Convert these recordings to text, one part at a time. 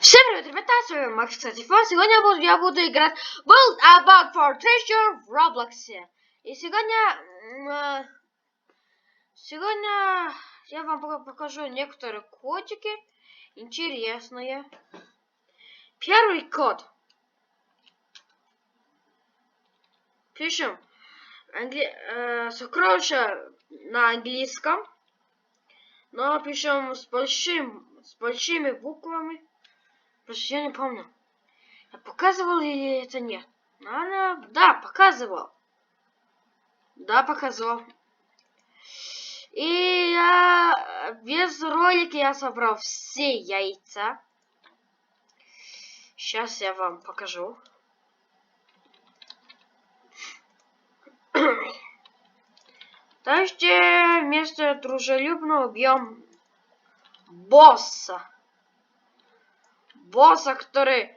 Всем привет, ребята, с вами Макс Телефон. Сегодня я буду играть World About for Treasure в Роблоксе. И сегодня я вам покажу некоторые кодики интересные. Первый код. Пишем сокровища на английском, но пишем с большими буквами. Просто я не помню, я показывал или это нет. Да, показывал. И без ролика я собрал все яйца. Сейчас я вам покажу. Дальше вместо дружелюбного убьем босса. Который...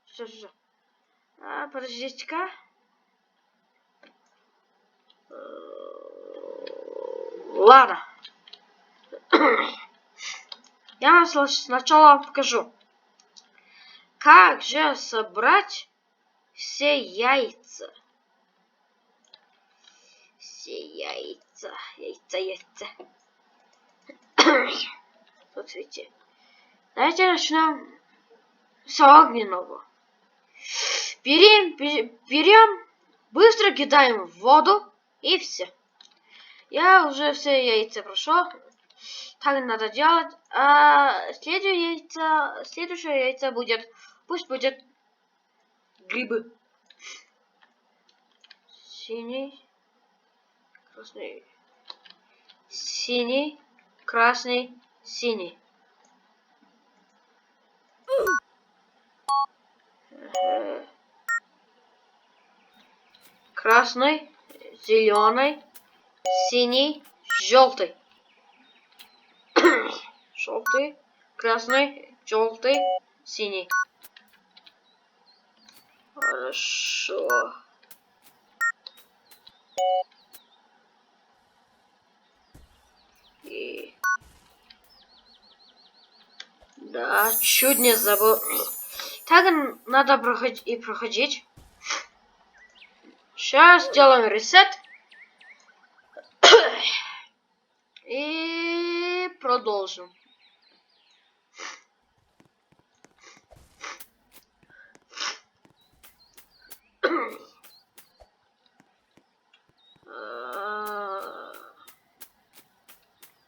Что? Подождите-ка. Ладно. Я вам сначала покажу, как же собрать все яйца. Яйца. Смотрите. Давайте начнем с огненного. Берем, быстро кидаем в воду и все. Я уже все яйца прошел. Так надо делать. А следующее яйцо будет, пусть будет грибы. Синий, красный, синий. Красный, зеленый, синий, желтый. Желтый, красный, желтый, синий. Хорошо. Да, чуть не забыл. Так надо проходить. Сейчас сделаем ресет. И продолжим.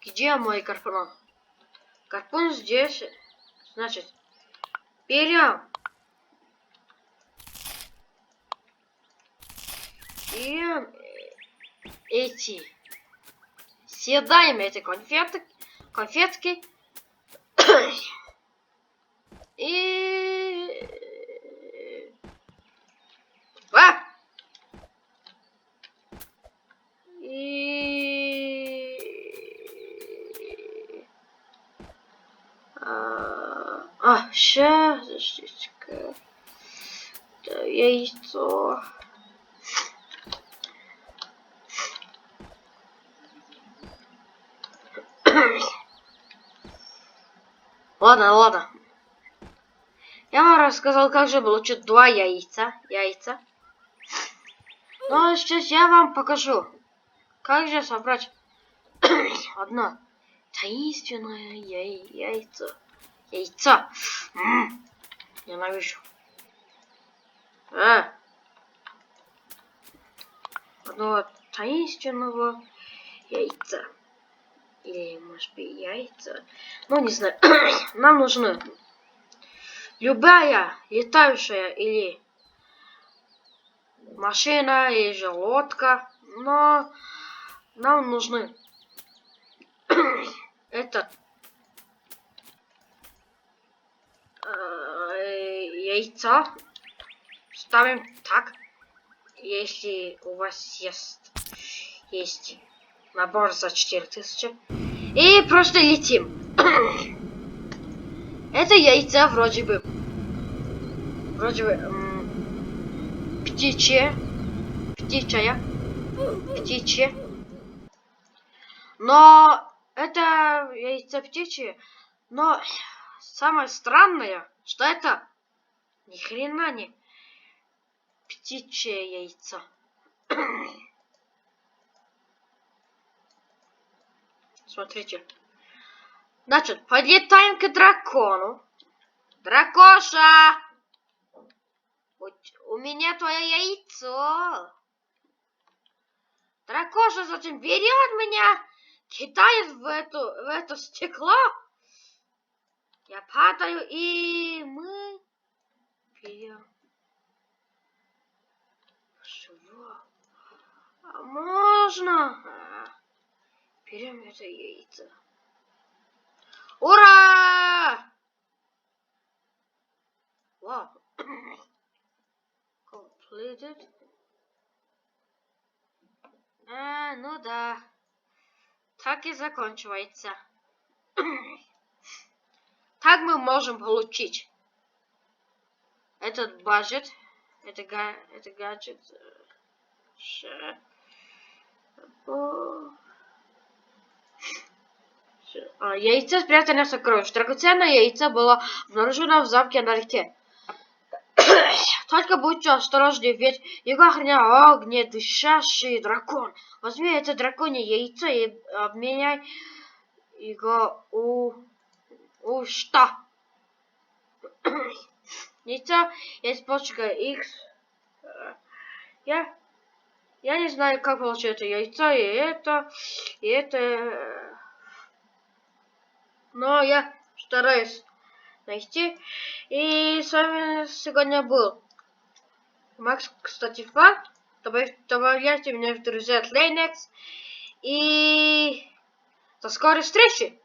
Где мой гарпун? Гарпун здесь. Значит, берем эти. Съедаем эти конфетки. И... Сейчас, подождите-ка. Да, яйцо. Ладно. Я вам рассказал, как же получить 2 яйца. Но сейчас я вам покажу, как же собрать одно таинственное яйцо. Ненавижу. Одного таинственного яйца. Или, может быть, яйца. Ну, не знаю. Нам нужны любая летающая или машина, или же лодка. Но нам нужны этот яйца. Ставим так. Если у вас есть набор за 4000. И просто летим. Это яйца вроде бы птичье. Но Это яйцо птичье, но самое странное, что это ни хрена не птичье яйцо. Смотрите. Значит, подлетаем к дракону. Дракоша! У меня твое яйцо. Дракоша затем берет меня, кидает в это стекло. Я падаю, и мы пьем. Чего? А можно? Берем это яйцо. Ура! Wow. Completed. Ну да. Так и заканчивается. Так мы можем получить этот гаджет. Это гаджет. Яйцо спрятано в сокровище. Драгоценное яйцо было обнаружено в замке на реке. Только будьте осторожны, ведь его охранял огнедышащий дракон. Возьми это драконье яйцо и обменяй его у что? Яйцо есть почка X. Я не знаю, как получить это яйцо и это. Но я стараюсь найти. И с вами сегодня был Макс, кстати, фан. Добавляйте меня в друзья от Linux. И до скорой встречи!